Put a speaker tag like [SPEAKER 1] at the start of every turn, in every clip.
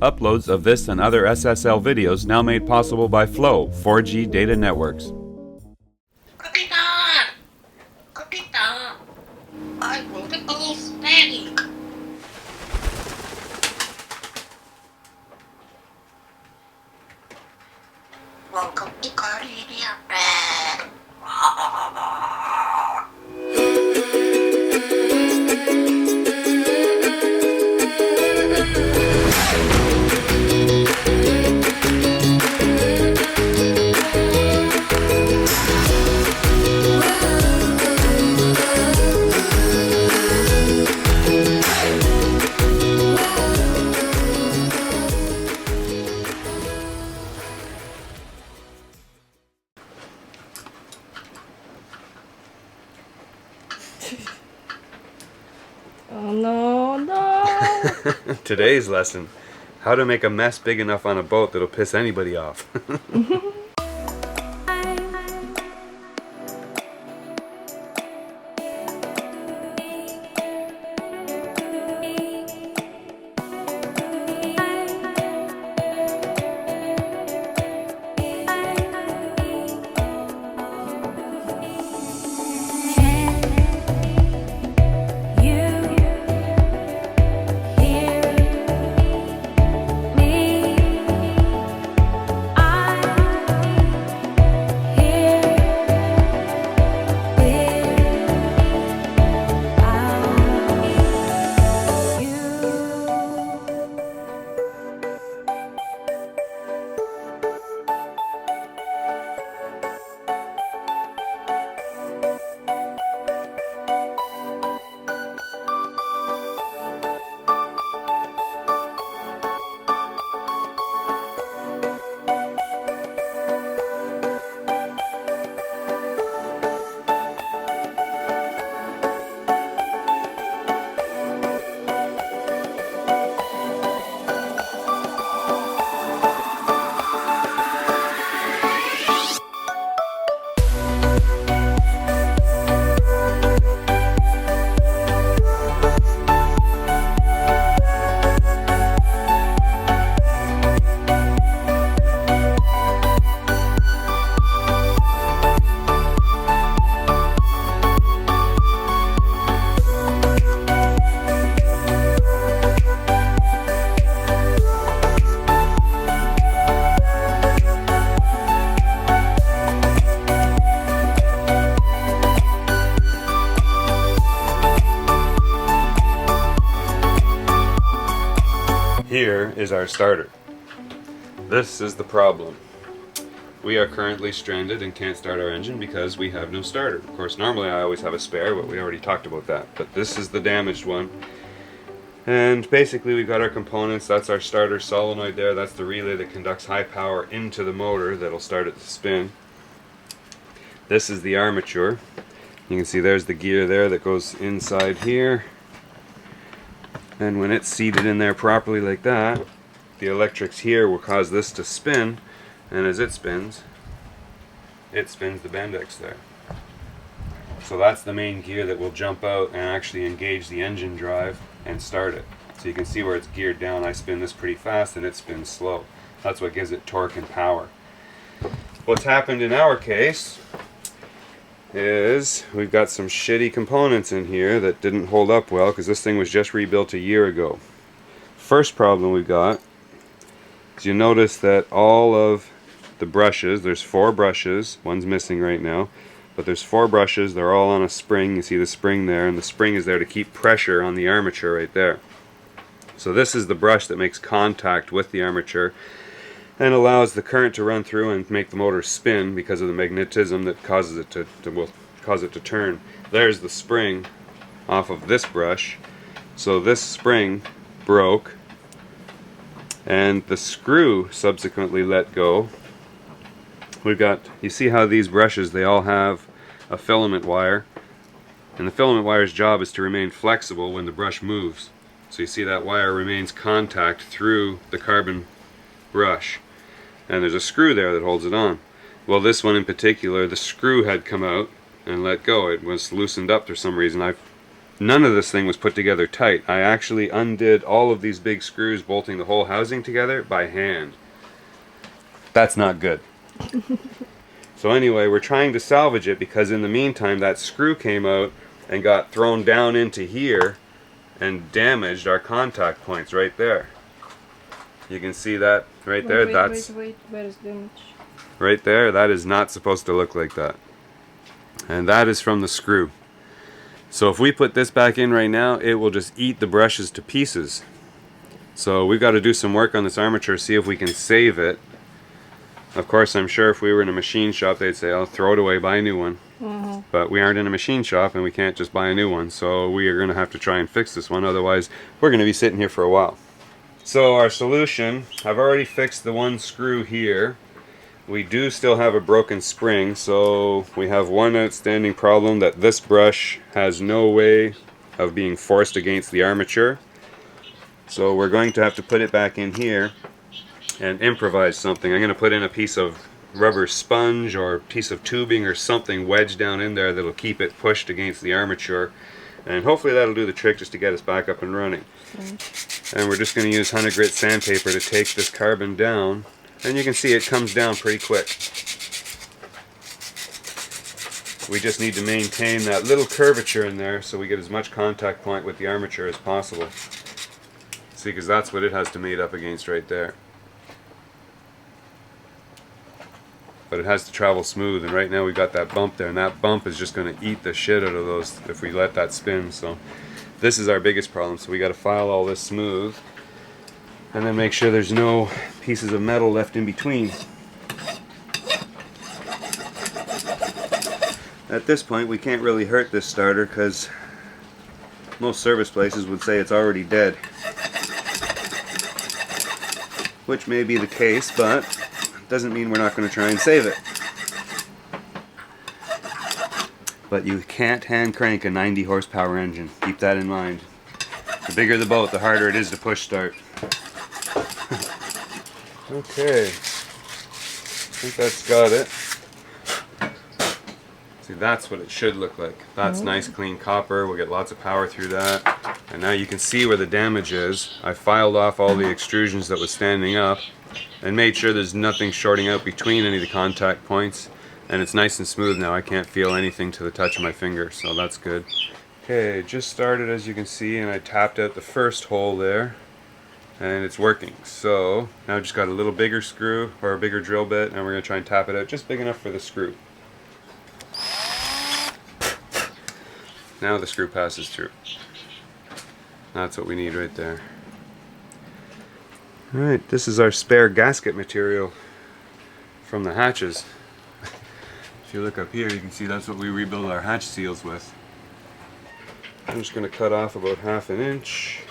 [SPEAKER 1] Uploads of this and other SSL videos now made possible by Flow 4G data networks.
[SPEAKER 2] I want to go steady. Welcome to QNZrio.
[SPEAKER 3] Oh no.
[SPEAKER 1] Today's lesson: how to make a mess big enough on a boat that'll piss anybody off. Here is our starter. This is the problem. We are currently stranded and can't start our engine because we have no starter. Of course, normally I always have a spare, but we already talked about that. But this is the damaged one. And basically we've got our components. That's our starter solenoid there. That's the relay that conducts high power into the motor that'll start it to spin. This is the armature. You can see there's the gear there that goes inside here. And when it's seated in there properly like that, the electrics here will cause this to spin, and as it spins the Bendix there. So that's the main gear that will jump out and actually engage the engine drive and start it. So you can see where it's geared down. I spin this pretty fast and it spins slow. That's what gives it torque and power. What's happened in our case is we've got some shitty components in here that didn't hold up well because this thing was just rebuilt a year ago. First problem we've got is you notice that all of the brushes, there's 4 brushes, one's missing right now, but there's 4 brushes, they're all on a spring. You see the spring there, and the spring is there to keep pressure on the armature right there. So this is the brush that makes contact with the armature and allows the current to run through and make the motor spin because of the magnetism that causes it to turn. There's the spring off of this brush. So this spring broke and the screw subsequently let go. We've got, you see how these brushes, they all have a filament wire, and the filament wire's job is to remain flexible when the brush moves. So you see that wire remains contact through the carbon brush, and there's a screw there that holds it on. Well, this one in particular, the screw had come out and let go. It was loosened up for some reason. I've none of this thing was put together tight. I actually undid all of these big screws bolting the whole housing together by hand. That's not good. So anyway, we're trying to salvage it because in the meantime that screw came out and got thrown down into here and damaged our contact points right there. You can see that right there.
[SPEAKER 3] Wait, where is damage?
[SPEAKER 1] Right there, that is not supposed to look like that. And that is from the screw. So if we put this back in right now, it will just eat the brushes to pieces. So we've got to do some work on this armature, see if we can save it. Of course, I'm sure if we were in a machine shop, they'd say, "Oh, throw it away, buy a new one." But we aren't in a machine shop and we can't just buy a new one. So we are going to have to try and fix this one. Otherwise, we're going to be sitting here for a while. So our solution, I've already fixed the one screw here. We do still have a broken spring, so we have one outstanding problem that this brush has no way of being forced against the armature. So we're going to have to put it back in here and improvise something. I'm going to put in a piece of rubber sponge or a piece of tubing or something wedged down in there that'll keep it pushed against the armature, and hopefully that'll do the trick just to get us back up and running. And we're just going to use 100 grit sandpaper to take this carbon down, and you can see it comes down pretty quick. We just need to maintain that little curvature in there so we get as much contact point with the armature as possible. See, because that's what it has to mate up against right there. But it has to travel smooth, and right now we've got that bump there, and that bump is just going to eat the shit out of those if we let that spin. So this is our biggest problem, so we got to file all this smooth and then make sure there's no pieces of metal left in between. At this point we can't really hurt this starter because most service places would say it's already dead, which may be the case, but doesn't mean we're not going to try and save it. But you can't hand crank a 90 horsepower engine. Keep that in mind. The bigger the boat, the harder it is to push start. Okay. I think that's got it. See, that's what it should look like. That's nice clean copper. We'll get lots of power through that. And now you can see where the damage is. I filed off all the extrusions that was standing up and made sure there's nothing shorting out between any of the contact points. And it's nice and smooth now. I can't feel anything to the touch of my finger, so that's good. Okay, just started as you can see, and I tapped out the first hole there, and it's working. So now I just got a little bigger screw or a bigger drill bit, and we're going to try and tap it out just big enough for the screw. Now the screw passes through. That's what we need right there. Alright, this is our spare gasket material from the hatches. If you look up here, you can see that's what we rebuild our hatch seals with. I'm just going to cut off about 1/2 inch.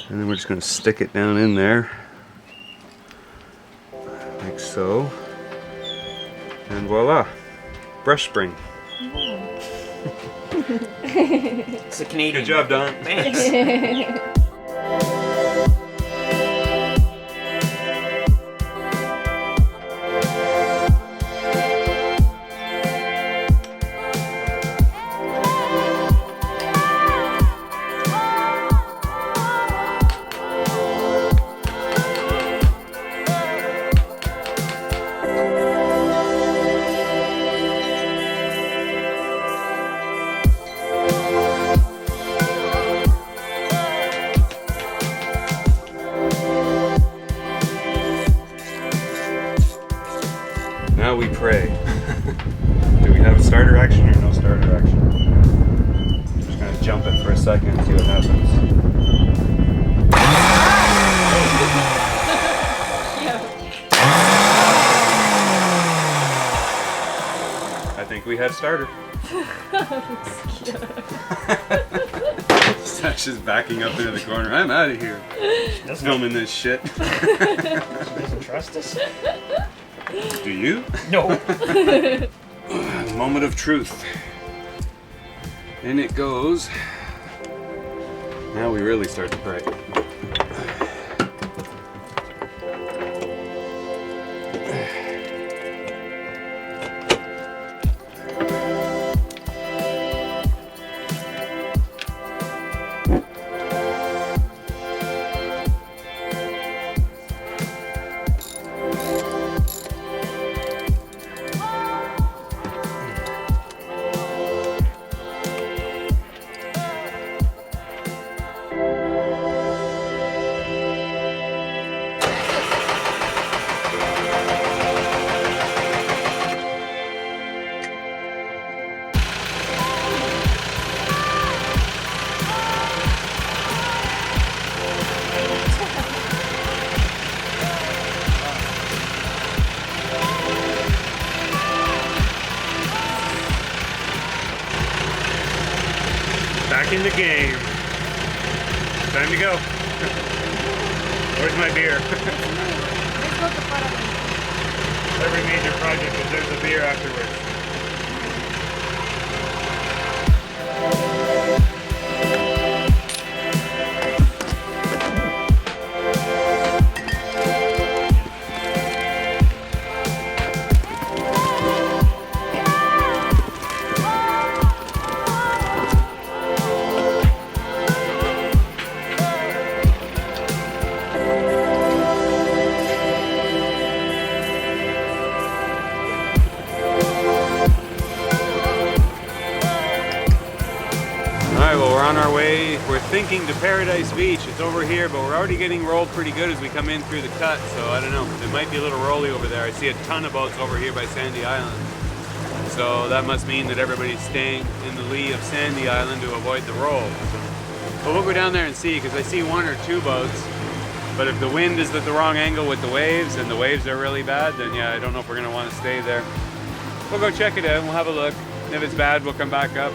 [SPEAKER 1] And then we're just going to stick it down in there. Like so. And voila! Brush spring.
[SPEAKER 4] It's a Canadian.
[SPEAKER 1] Good job, Don.
[SPEAKER 4] Thanks.
[SPEAKER 1] Now we pray. Do we have a starter action or no starter action? I'm just going to jump it for a second and see what happens. I think we had starter. Sash is backing up into the corner. I'm out of here. Filming this shit.
[SPEAKER 4] Doesn't trust us?
[SPEAKER 1] Do you?
[SPEAKER 4] No.
[SPEAKER 1] Moment of truth. In it goes. Now we really start to pray. game. Time to go. Where's my beer?
[SPEAKER 3] Let's go to Paradise.
[SPEAKER 1] Every major project deserves a beer afterwards. Alright, well we're on our way. We're thinking to Paradise Beach. It's over here, but we're already getting rolled pretty good as we come in through the cut, so I don't know. It might be a little rolly over there. I see a ton of boats over here by Sandy Island. So that must mean that everybody's staying in the lee of Sandy Island to avoid the roll. But we'll go down there and see, because I see 1 or 2 boats. But if the wind is at the wrong angle with the waves, and the waves are really bad, then yeah, I don't know if we're going to want to stay there. We'll go check it out and we'll have a look. If it's bad, we'll come back up.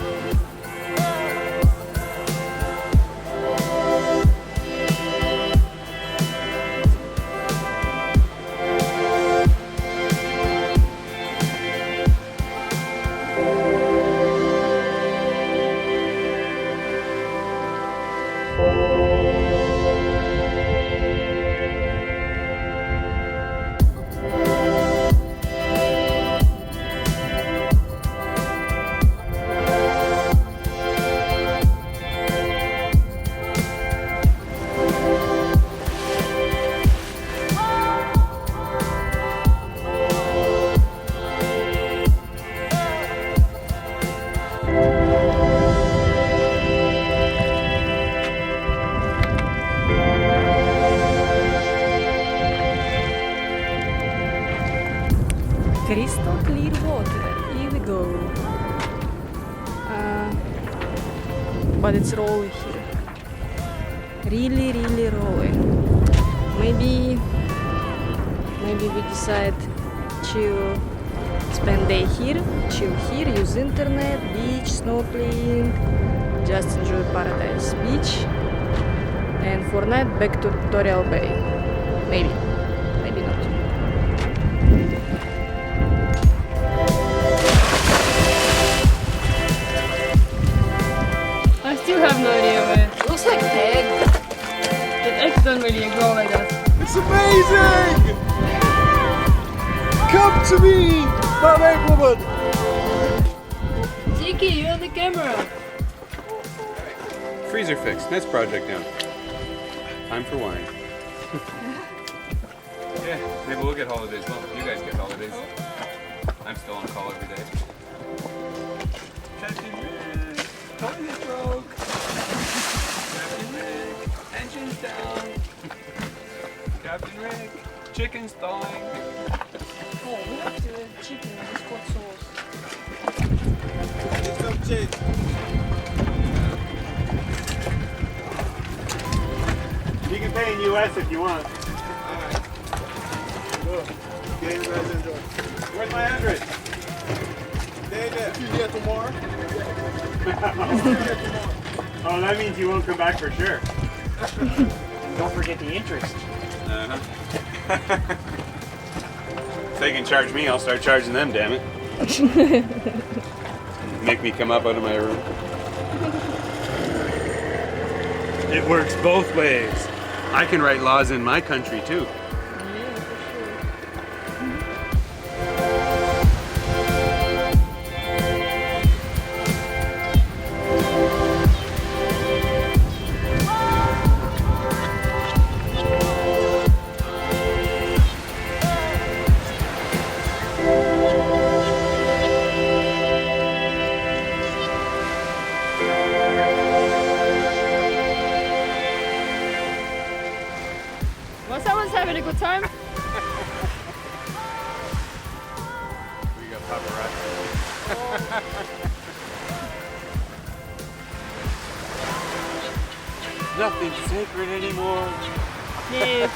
[SPEAKER 3] Crystal clear water. Here we go. But it's rolling here. Really, really rolling. Maybe we decide to spend day here, chill here, use internet, beach, snorkeling, just enjoy Paradise Beach, and for night back to Tutorial Bay. Maybe not. I still have no idea where. It looks like egg. But eggs don't really grow like that.
[SPEAKER 5] It's amazing! Come to me, my mate woman!
[SPEAKER 3] Ziki, you're on the camera.
[SPEAKER 1] Freezer fixed. Next project down. Time for wine. Yeah, maybe we'll get holidays. Well, you guys get holidays. I'm still on call every day. Captain Rick, toilet broke. Captain Rick, engine's down. Captain Rick, chicken's thawing.
[SPEAKER 3] Oh, we have to chicken with hot sauce.
[SPEAKER 5] Get some chicken.
[SPEAKER 1] You can pay in US if you want.
[SPEAKER 5] Alright. Game guys enjoy.
[SPEAKER 1] Where's my 100?
[SPEAKER 5] Stay there. You here tomorrow?
[SPEAKER 1] Oh, that means you won't come back for sure.
[SPEAKER 4] Don't forget the interest.
[SPEAKER 1] Uh-huh. If they can charge me, I'll start charging them, damn it. Make me come up out of my room. It works both ways. I can write laws in my country too.
[SPEAKER 3] Yeah, for sure. Well, someone's having a good time.
[SPEAKER 1] We got paparazzi. Nothing's sacred anymore.
[SPEAKER 3] Yeah.